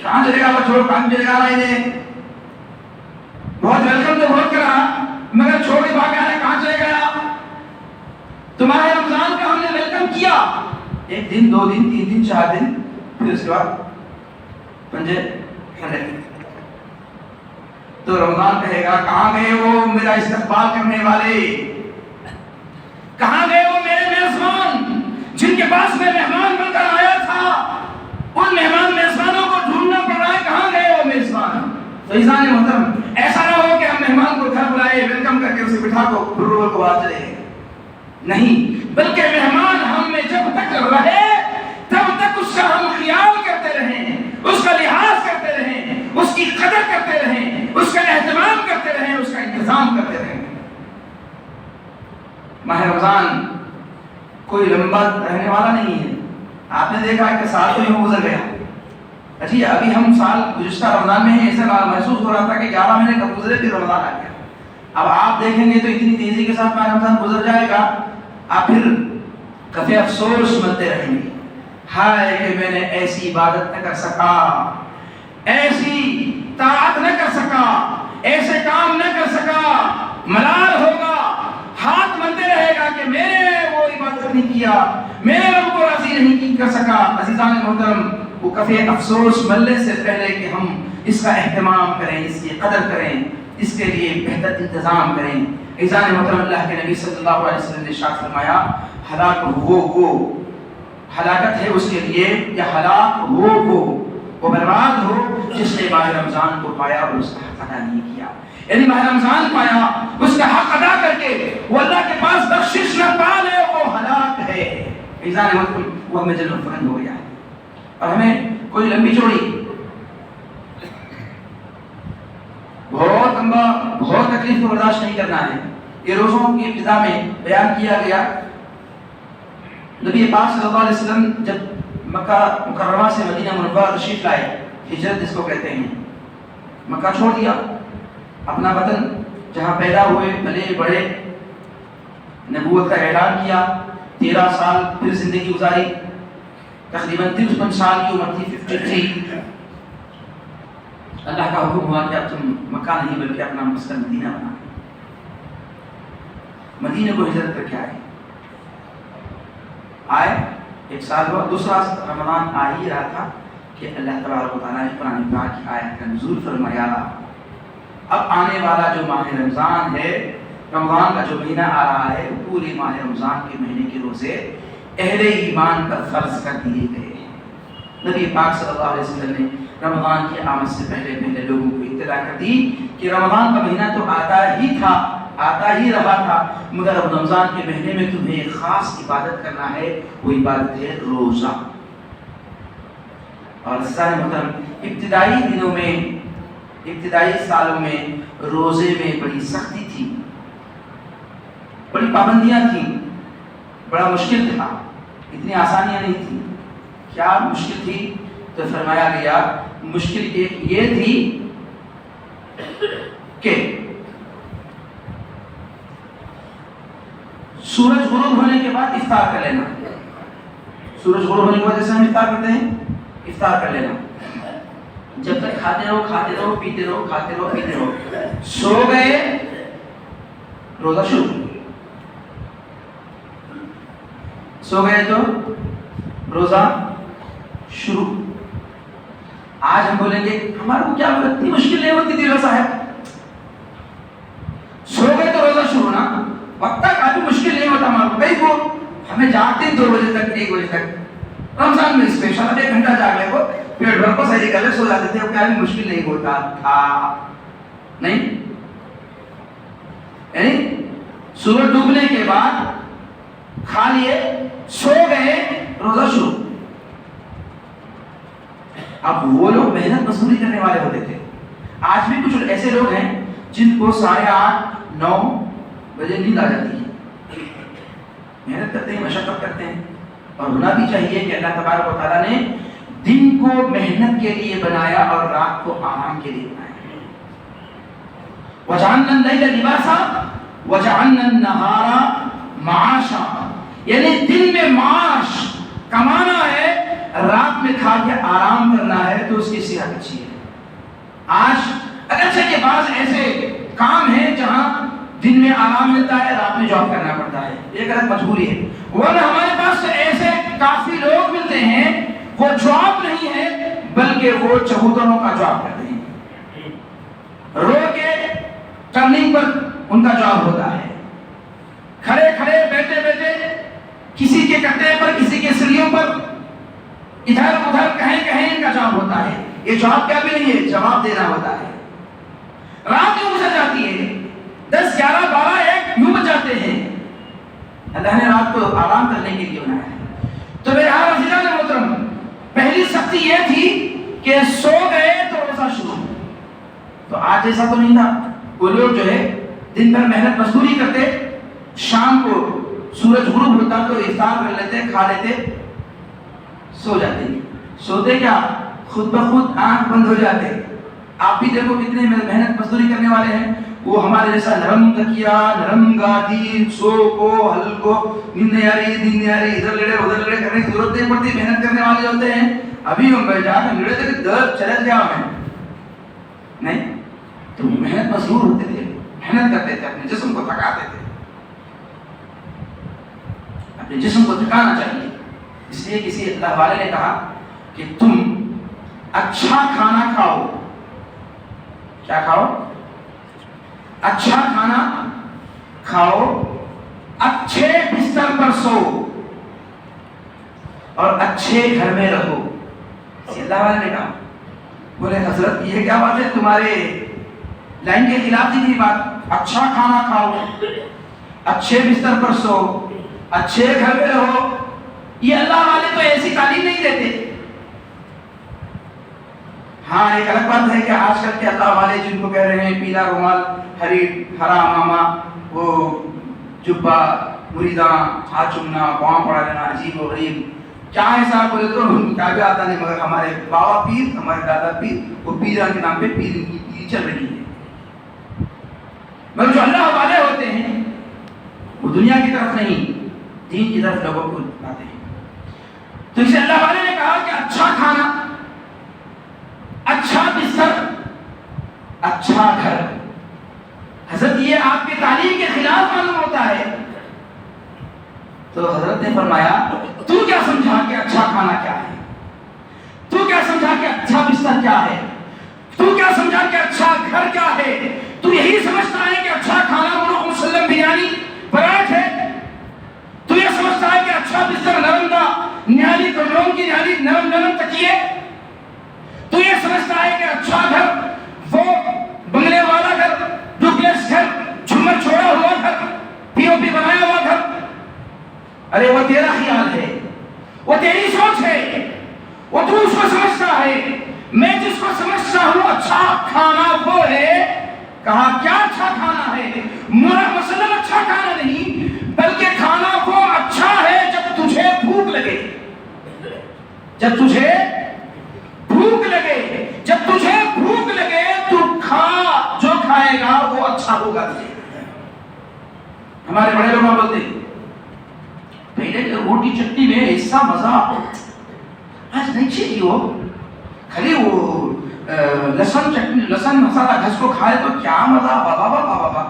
کہاں چلے گا وہ، چھوڑ کہاں چلے گا، بہت ویلکم تو بہت کرا، مگر چھوڑ کے بھاگ آنے کہاں چلے گیا؟ تمہارے رمضان کا ہم نے ویلکم کیا، 1 دن 2 دن 3 دن 4 دن، پھر اس کے بعد پنجے کھڑے، تو رمضان کہے گا کہاں گئے وہ میرا استقبال کرنے والے، کہاں گئے وہ میرے میزبان جن کے پاس میں مہمان بن کر آیا تھا؟ ان میزبانوں کو ڈھونڈنا پڑ رہا ہے، کہاں گئے وہ میزبان؟ تو عزیزان محترم، ایسا نہ ہو کہ ہم مہمان کو گھر بلائے، ویلکم کر کے اسے بٹھا کو برور کو بات چلے گئے، نہیں، بلکہ مہمان ہم میں جب تک رہے تب تک اس کا ہم خیال کرتے رہیں، اس کا لحاظ کرتے رہیں، اس کی قدر کرتے رہیں، اس کا اہتمام کرتے رہیں، اس کا انتظام کرتے رہیں۔ ماہ رمضان کوئی لمبا رہنے والا نہیں ہے۔ آپ نے دیکھا کہ سال تو یوں گزر گیا، اچھی ابھی ہم سال گزشتہ رمضان میں ہیں، ایسا محسوس ہو رہا تھا کہ 11 مہینے کب گزرے پھر رمضان آ گیا۔ اب آپ دیکھیں گے تو اتنی تیزی کے ساتھ ماہ رمضان گزر جائے گا، آپ پھر کفے افسوس ملتے رہیں گے، ہائے کہ میں نے ایسی عبادت نہ کر سکا، ایسی طاعت نہ کر سکا، ایسے کام نہ کر سکا، ملال ہوگا، ہاتھ ملتے رہے گا کہ میں نے وہ عبادت نہیں کیا، میں نے رب کو راضی نہیں کر سکا۔ عزیزان محترم، وہ کفے افسوس ملنے سے پہلے کہ ہم اس کا اہتمام کریں، اس کی قدر کریں، اس کے لیے بہتر انتظام کریں۔ عزیزان محترم، اللہ کے نبی صلی اللہ علیہ وسلم نے ارشاد فرمایا، ہلاک ہلاکت ہے اس کے لیے، یا ہلاک وہ برباد ہو جس نے ماہ رمضان کو پایا اور اس کا حق ادا نہیں کیا، یعنی ماہ رمضان پایا، اس کا حق ادا کر کے وہ اللہ کے پاس بخشش نہ پا لے، وہ ہلاک ہے۔ عزیزان محترم، وہ ہمیں جلوہ فکر ہو گیا ہے، اور ہمیں کوئی لمبی چوڑی بہت لمبا بہت تکلیف کو برداشت نہیں کرنا ہے۔ یہ روزوں کی ابتدا میں بیان کیا گیا، نبی پاک صلی اللہ علیہ وسلم جب مکہ مکرمہ سے مدینہ منورہ تشریف لائے، ہجرت جس کو کہتے ہیں، مکہ چھوڑ دیا، اپنا وطن جہاں پیدا ہوئے پلے بڑے، نبوت کا اعلان کیا، 13 سال پھر زندگی گزاری، تقریباً 53 سال کی عمر تھی، 53۔ اللہ کا حکم ہوا کہ اب تم مکہ نہیں بلکہ اپنا مسکن مدینہ بنا، مدینہ کو ہجرت کر کے آئے 1 سال ہوا، دوسرا رمضان آ ہی رہا تھا کہ اللہ تبارک و تعالیٰ نے قرآن پاک کی آیت کا نزول فرمایا، اب آنے والا جو ماہ رمضان ہے رمضان کا جو مہینہ آ رہا ہے پورے ماہ رمضان کے مہینے کے روزے اہل ایمان پر فرض کر دیے گئے ہیں۔ نبی پاک صلی اللہ علیہ وسلم نے رمضان کی آمد سے پہلے لوگوں کو اطلاع کر دی کہ رمضان کا مہینہ تو آتا ہی رہا تھا، مگر اب رمضان کے مہینے میں تمہیں ایک خاص عبادت کرنا ہے، وہ عبادت ہے روزہ۔ اور محترم، ابتدائی سالوں میں روزے میں بڑی سختی تھی، بڑی پابندیاں تھیں، بڑا مشکل تھا، اتنی آسانیاں نہیں تھیں۔ کیا مشکل تھی؟ تو فرمایا گیا مشکل ایک یہ تھی کہ سورج غروب ہونے کے بعد افطار کر لینا۔ سورج غروب ہونے کے بعد جیسے ہم افطار کرتے ہیں، افطار کر لینا، جب تک کھاتے رہو پیتے رہو، سو گئے روزہ شروع، سو گئے تو روزہ شروع۔ آج ہم بولیں گے ہمارے کو کیا اتنی مشکل نہیں ہوتی تھی صاحب، سو گئے تو روزہ شروع نا، وقت تک کافی مشکل نہیں ہوتا ہمارے کو، بھائی وہ ہمیں جاگتے 2 بجے تک 1 بجے تک، رمضان میں اسپیشل 1 گھنٹہ جاگ لے کو پیٹ بھر کو صحیح کر لے سو جاتے تھے، وہ کیا بھی مشکل نہیں ہوتا تھا، نہیں؟ یعنی سورج ڈوبنے کے بعد کھا لیے، سو گئے، روزہ شروع۔ اب وہ لوگ محنت مزدوری کرنے والے ہوتے تھے۔ آج بھی کچھ ایسے لوگ ہیں جن کو 8:30 9 بجے نیند آ جاتی ہے، محنت کرتے ہیں، مشقت کرتے ہیں، اور ہونا بھی چاہیے کہ اللہ تبارک و تعالیٰ نے دن کو محنت کے لیے بنایا اور رات کو آرام کے لیے بنایا۔ وَجَعَلْنَا اللَّيْلَ لِبَاسًا وَجَعَلْنَا النَّهَارَ مَعَاشًا، یعنی دن میں معاش کمانا ہے، رات میں کھا کے آرام کرنا ہے، تو اس کی صحت اچھی ہے۔ آج اگرچہ کہ بعض ایسے کام ہیں جہاں دن میں آرام ملتا ہے، رات میں جاب کرنا پڑتا ہے، ایک الگ مجبوری ہے، ورنہ ہمارے پاس ایسے کافی لوگ ملتے ہیں وہ جاب نہیں ہے بلکہ وہ چبوتروں کا جاب کرتے ہیں، رو کے ٹرننگ پر ان کا جاب ہوتا ہے، کھڑے کھڑے بیٹھے بیٹھے کسی کے کٹے پر، کسی کے سریوں پر، ادھر ادھر کہیں ان کا جاب ہوتا ہے۔ یہ جاب کیا بھی نہیں ہے، جواب دینا ہوتا ہے۔ رات یوں گزر جاتی ہے، 10 11 12 1 یوں بج جاتے ہیں۔ اللہ نے رات کو آرام کرنے کے لیے بنایا ہے۔ تو میرے عزیزان محترم، پہلی سختی یہ تھی کہ سو گئے تو روزہ شروع۔ تو آج ایسا تو نہیں تھا، وہ لوگ جو ہے دن بھر محنت مزدوری کرتے، شام کو سورج غروب ہوتا تو افطار کر لیتے، کھا لیتے، سو جاتے۔ سوتے کیا، خود بخود آنکھ بند ہو جاتے۔ آپ بھی دیکھو کتنے محنت مزدوری کرنے والے ہیں، وہ ہمارے جیسا نرم تکیا، نرم گادی، سو کو ہل کو، نیند نہیں آ رہی، ادھر لڑے ادھر لڑے کرنے کی ضرورت نہیں پڑتی۔ محنت کرنے والے ہوتے ہیں، ابھی ہم بیٹھ جاتے لڑے تھے، درد چلے گیا ہمیں نہیں، تو محنت مزدور ہوتے تھے، محنت کرتے تھے، اپنے جسم کو تھکاتے تھے۔ اپنے جسم کو تھکانا چاہیے، اس لیے کسی اللہ والے نے کہا کہ تم اچھا کھانا کھاؤ۔ کیا کھاؤ؟ اچھا کھانا کھاؤ، اچھے بستر پر سو اور اچھے گھر میں رہو۔ اللہ والے نے کہا، بولے حضرت یہ کیا بات ہے، تمہارے لائن کے خلاف تھی بات۔ اچھا کھانا کھاؤ، اچھے بستر پر سو، اچھے گھر میں رہو، یہ اللہ والے تو ایسی تعلیم نہیں دیتے۔ ہاں ایک الگ بات ہے کہ آج کل کے اللہ والے جن کو کہہ رہے ہیں پیلا رومال، ہرا امامہ، وہ جبہ، مریداں، ہاتھ چومنا، پاؤں پڑا لینا، عجیب و غریب، کیا ہے صاحب بولے تو کیا بھی آتا نہیں، مگر ہمارے بابا پیر، ہمارے دادا پیر، وہ پیران کے نام پہ پیر کی چل رہی ہے۔ مگر جو اللہ والے ہوتے ہیں وہ دنیا کی طرف نہیں، دین کی طرف لوگوں کو لاتے ہیں۔ تو اسے اللہ والے نے کہا کہ اچھا کھانا، اچھا بستر، اچھا گھر۔ حضرت یہ آپ کی تعلیم کے خلاف معلوم ہوتا ہے۔ تو حضرت نے فرمایا تو کیا سمجھا کہ اچھا کھانا کیا ہے، تو کیا سمجھا کہ اچھا بستر کیا ہے، تو کیا سمجھا کہ اچھا گھر کیا ہے؟ تو یہی سمجھتا ہے کہ اچھا کھانا مرغ مسلم وسلم بریانی پراٹھ ہے، تو یہ سمجھتا ہے کہ اچھا بستر، نرم کا نہالی، کمروں کی نہالی، نرم نرم تکیے، تو یہ سمجھتا ہے کہ اچھا گھر وہ بنگلے والا گھر، ڈوپلیکس گھر، جھومر چھوڑا ہوا گھر، پی او پی بنایا ہوا گھر. ارے وہ تیرا خیال ہے، وہ تیری سوچ ہے، وہ تو اس کو سمجھتا ہے. میں جس کو سمجھتا ہوں اچھا کھانا وہ ہے. کہا کیا اچھا کھانا ہے؟ مثلاً اچھا کھانا نہیں بلکہ کھانا وہ اچھا ہے جب تجھے بھوک لگے. جب تجھے بھوک لگے، جب تجھے بھوک لگے تو کھا، جو کھائے گا وہ اچھا ہوگا. ہمارے بڑے لوگ بولتے ہیں پہلے روٹی چٹنی میں ایسا مزہ آج نہیں چاہیے، وہ خالی وہ لہسن چٹنی، لہسن مسالہ گھس کو کھائے تو کیا مزہ، بابا بابا بابا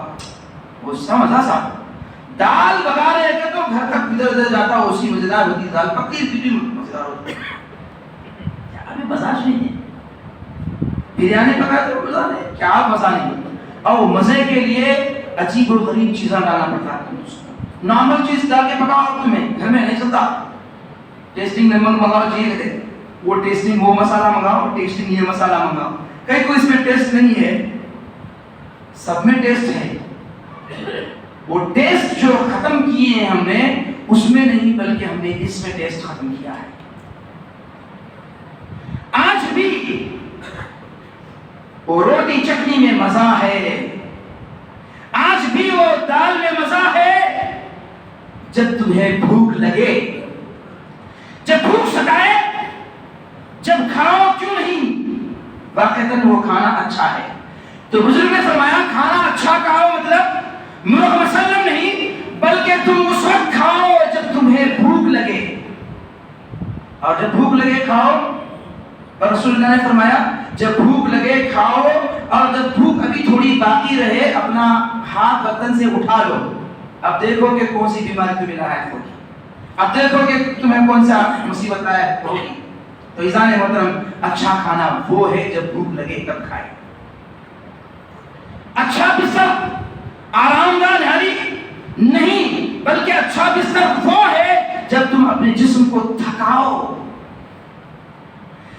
وہ سا مزہ سا. دال بگا رہے گا تو گھر تک ادھر ادھر جاتا، اسی مزیدار ہوتی دال، پکی بھی مزیدار ہوتی. ابھی مزاج نہیں ہے. بریانی پکاتے تو مزہ نہیں، کیا مزہ نہیں. اور مزے کے لیے عجیب و غریب چیزیں ڈالنا پڑتا ہے. نارمل چیز ڈال کے پکاؤ تمہیں گھر میں نہیں چلتا. ٹیسٹنگ نمک منگاؤ چاہیے تھے، وہ ٹیسٹنگ وہ مسالہ منگاؤ، ٹیسٹنگ یہ مسالہ منگاؤ. کہیں کوئی اس میں ٹیسٹ نہیں ہے، سب میں ٹیسٹ ہے. وہ ٹیسٹ جو ختم کیے ہیں ہم نے اس میں نہیں بلکہ ہم نے اس میں ٹیسٹ ختم کیا ہے. آج بھی وہ روٹی چٹنی میں مزہ ہے، آج بھی وہ دال میں مزہ ہے جب تمہیں بھوک لگے، جب بھوک ستائے، جب کھاؤ کیوں نہیں. واقعتاً وہ کھانا اچھا ہے. تو بزرگ نے فرمایا کھانا اچھا کھاؤ مطلب مرغ مسلم نہیں بلکہ تم اس وقت کھاؤ جب تمہیں بھوک لگے. اور جب بھوک لگے کھاؤ. اور رسول اللہ نے فرمایا جب بھوک لگے کھاؤ، اور جب بھوک ابھی تھوڑی باقی رہے اپنا ہاتھ برتن سے اٹھا لو. اب دیکھو کہ کون سی بیماری تمہیں لاحق ہوگی، اب دیکھو کہ تمہیں کون سا مصیبت لاحق ہوگی. تو عزیزان محترم، اچھا کھانا وہ ہے جب بھوک لگے تب کھائے. اچھا بستر آرام دہ نہاری نہیں بلکہ اچھا بستر وہ ہے جب تم اپنے جسم کو تھکاؤ،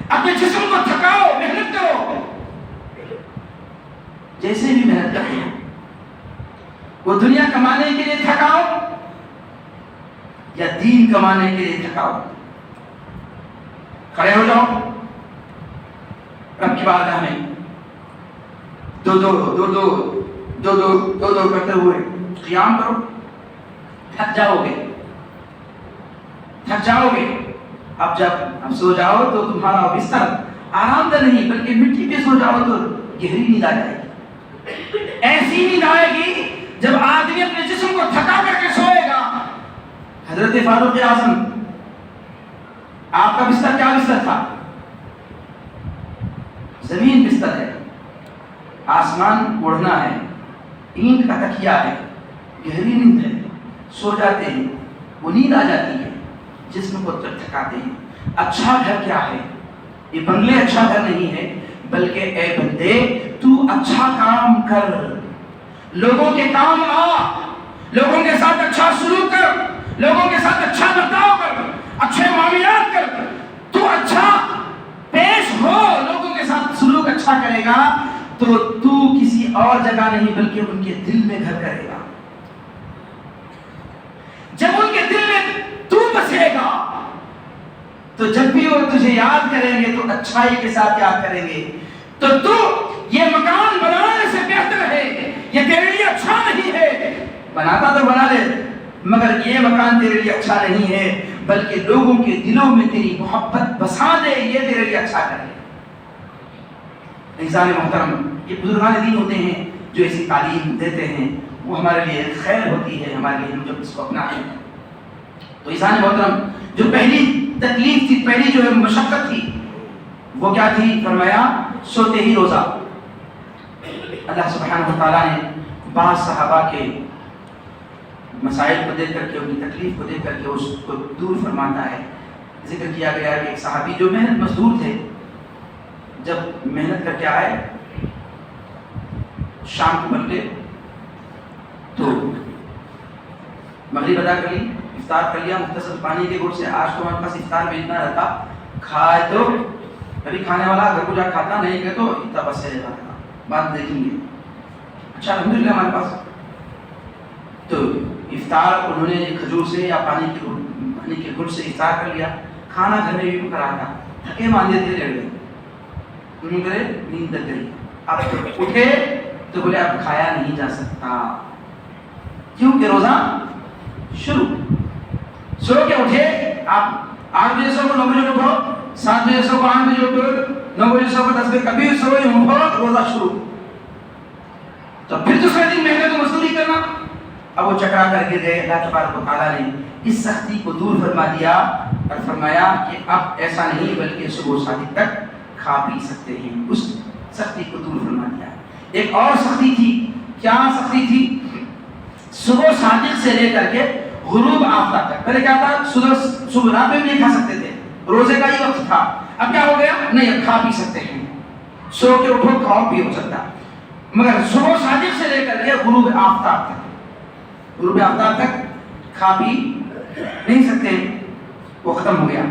اپنے جسم کو تھکاؤ، محنت کرو. جیسے بھی محنت کرتے ہو، وہ دنیا کمانے کے لیے تھکاؤ یا دین کمانے کے لیے تھکاؤ. کھڑے ہو جاؤ رب کی بارگاہ میں، دو دو دو دو دو دو دو دو کرتے ہوئے قیام کرو. تھک جاؤ گے، تھک جاؤ گے. اب جب سو جاؤ تو تمہارا بستر آرام دہ نہیں بلکہ مٹی پہ سو جاؤ تو گہری نیند آ جائے گی. ایسی نیند آئے گی جب آدمی اپنے جسم کو تھکا کر کے سوئے گا. حضرت فاروق اعظم، آپ کا بستر کیا بستر تھا؟ زمین بستر ہے، آسمان اوڑھنا ہے، اینٹ کا تکیہ ہے، گہری نیند ہے. سو جاتے ہیں، وہ نیند آ جاتی ہے، جسم کو تھکاتے ہیں. اچھا گھر کیا ہے؟ یہ بنگلے اچھا گھر نہیں ہے بلکہ اے بندے تو اچھا کام کر، لوگوں کے کام آ، لوگوں کے ساتھ اچھا سلوک کر، لوگوں کے ساتھ اچھا برتاؤ کر، اچھے معاملات کر. تو اچھا پیش ہو، لوگوں کے ساتھ سلوک اچھا کرے گا تو تو کسی اور جگہ نہیں بلکہ ان کے دل میں گھر کرے گا. جب ان کے دل میں تو بسے گا تو جب بھی وہ تجھے یاد کریں گے تو اچھائی کے ساتھ یاد کریں گے. تو یہ مکان بنانے سے بہتر ہے، یہ تیرے لیے اچھا نہیں ہے. بناتا تو بنا لے مگر یہ مکان تیرے لیے اچھا نہیں ہے بلکہ لوگوں کے دلوں میں تیری محبت بسا دے، یہ تیرے لیے اچھا کرے. عزیزان محترم، یہ بزرگان دین ہوتے ہیں جو ایسی تعلیم دیتے ہیں، وہ ہمارے لیے خیر ہوتی ہے ہمارے لیے، ہم جب اس کو اپناتے ہیں. تو عزیزان محترم، جو پہلی تکلیف تھی، پہلی جو مشقت تھی وہ کیا تھی؟ فرمایا سوتے ہی روزہ. اللہ سبحانہ و تعالیٰ نے بعض صحابہ کے مسائل کو دیکھ کر کے، ان کی تکلیف کو دیکھ کر کے اس کو دور فرماتا ہے. ذکر کیا گیا کہ ایک صحابی جو محنت مزدور تھے، جب محنت کر کے آئے، شام کو پلٹے تو مغرب ادا کر لی، افطار کر لیا مختصر پانی کے گھٹ سے. آج تو ہمارے پاس افطار میں اتنا رہتا، کھائے تو کبھی کھانے والا گھر کو جا کھاتا، نہیں گئے تو اتنا بس رہتا تھا. بات دیکھیں گے. اچھا الحمدللہ ہمارے پاس تو افطار انہوں نے کھجور سے یا پانی کے گھٹ سے افطار کر لیا. کھانا گھر میں بھی پکا تھا، تھکے ماندے تھے، لیٹ گئے. انہوں نے نیند لگ گئی. اب اٹھے تو بولے اب کھایا نہیں جا سکتا، کیونکہ روزہ شروع. سو کے اٹھے، آپ 8 بجے سو کو 9 بجے اٹھو، 7 بجے سو کو 8 بجے اٹھو، 9 بجے سو کو 10 بجے، کبھی سوئے اٹھو روزہ شروع. تو پھر دوسرے دن محنت و مزدوری کرنا. اب وہ چکرا کر کے گئے. اللہ تبارک و تعالیٰ نے اس سختی کو دور فرما دیا اور فرمایا کہ اب ایسا نہیں بلکہ صبح صادق تک کھا پی سکتے ہیں. اس سختی کو دور فرما دیا. ایک اور سختی تھی. کیا سختی تھی؟ صبح صادق سے لے کر کے غروب آفتاب تک. پہلے کیا تھا؟ صبح رات میں بھی نہیں کھا سکتے تھے، روزے کا ہی وقت تھا. اب کیا ہو گیا؟ نہیں اب کھا پی سکتے ہیں. سو کے اٹھو کھاؤ پی ہو سکتا، مگر صبح صادق سے لے کر کے غروب آفتاب تک، غروب آفتاب تک کھا پی نہیں سکتے. وہ ختم ہو گیا.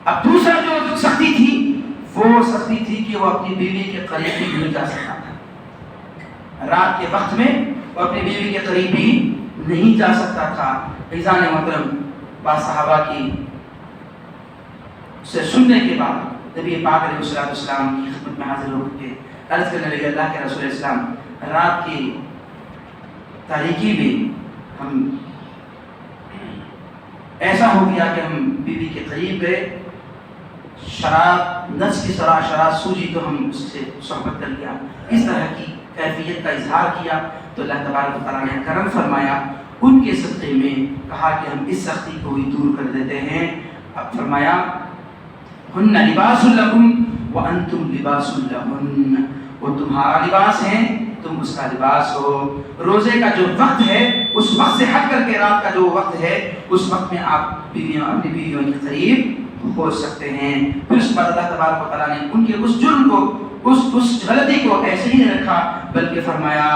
اب دوسرا جو سختی تھی وہ سختی تھی کہ وہ اپنی بیوی کے قریب بھی نہیں جا سکتا تھا. رات کے وقت میں وہ اپنی بیوی کے قریب بھی نہیں جا سکتا تھا. عزیزان محترم، بعض صحابہ کی سے سننے کے بعد نبی پاک علیہ الصلوۃ والسلام کی خدمت میں حاضر ہو کے عرض کرنے لگے، اللہ کے رسول اسلام، رات کی تاریکی میں ہم ایسا ہو گیا کہ ہم بیوی کے قریب گئے، شراب نفس کی شراب سوجی تو ہم اس سے صحبت کر لیا. اس طرح کی کیفیت کا اظہار کیا تو اللہ تبارک و تعالیٰ نے کرم فرمایا. ان کے صدقے میں کہا کہ ہم اس سختی کو ہی دور کر دیتے ہیں. اب فرمایا ہن لباس لکم وانتم لباس لہن، وہ تمہارا لباس ہے، تم اس کا لباس ہو. روزے کا جو وقت ہے اس وقت سے ہٹ کر کے رات کا جو وقت ہے اس وقت میں آپ اپنی بیویوں کے قریب ہو سکتے ہیں. پھر اس بعد اللہ تبارک و تعالیٰ نے ان کے اس جرم کو، اس غلطی کو ایسے ہی نہیں رکھا بلکہ فرمایا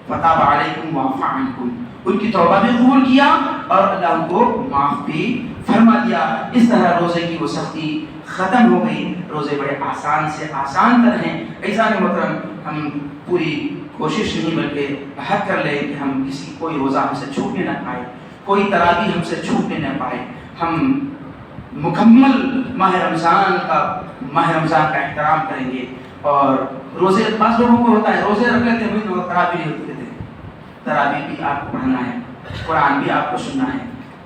فتاب علیکم وعفا عنکم، ان کی توبہ بھی قبول کیا اور اللہ ان کو معاف بھی فرما دیا. اس طرح روزے کی وہ سختی ختم ہو گئی. روزے بڑے آسان سے آسان تر ہیں. عزیزان محترم، ہم پوری کوشش نہیں بلکہ عہد کر لیں کہ ہم کوئی روزہ ہم سے چھوٹنے نہ پائے، کوئی تراویح ہم سے چھوٹنے نہ پائے. ہم مکمل ماہ رمضان کا احترام کریں گے. اور روزے بعض لوگوں کو ہوتا ہے روزے رکھ لیتے ہیں تراویح نہیں ہوتے تھے. تراویح بھی آپ کو پڑھنا ہے، قرآن بھی آپ کو سننا ہے،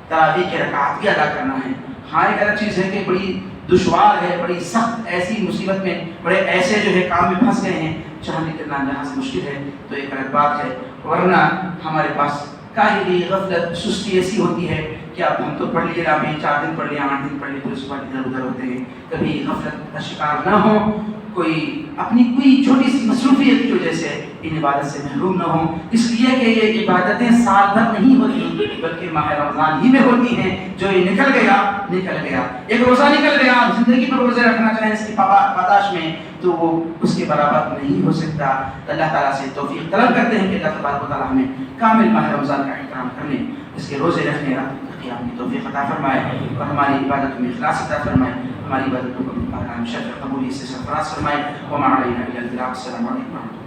تراویح کے رکعات بھی ادا کرنا ہے. ہاں ایک الگ چیز ہے کہ بڑی دشوار ہے، بڑی سخت ایسی مصیبت میں، بڑے ایسے جو ہے کام میں پھنس گئے ہیں جہاں نکلنا جہاں سے مشکل ہے تو ایک الگ بات ہے. ورنہ ہمارے پاس کاہلی، غفلت، سستی ایسی ہوتی ہے کہ اب ہم تو پڑھ لیے رات میں 4 دن پڑھ لیا، 8 دن پڑھ لیے، پھر اس کے بعد ادھر ادھر ہوتے ہیں. کبھی غفلت کا شکار نہ ہو، اپنی کوئی چھوٹی سی مصروفیت کی وجہ سے ان عبادت سے محروم نہ ہوں. اس لیے کہ یہ عبادتیں سال بھر نہیں ہوتی بلکہ ماہ رمضان ہی میں ہوتی ہیں. جو یہ نکل گیا نکل گیا. ایک روزہ نکل گیا، آپ زندگی پر روزے رکھنا چاہیں اس کی پاداش میں تو وہ اس کے برابر نہیں ہو سکتا. اللہ تعالیٰ سے توفیق طلب کرتے ہیں کہ اللہ تبارک و تعالیٰ ہمیں کامل ماہ رمضان کا احترام کرنے، اس کے روزے رکھنے، قیام کی توفیق عطا فرمائے اور ہماری عبادت میں اخلاص عطا فرمائے. ہماری عبادتوں کو شرف قبولیت سے سرفراز فرمائے. وما علینا الا البلاغ. السلام علیکم ورحمۃ اللہ.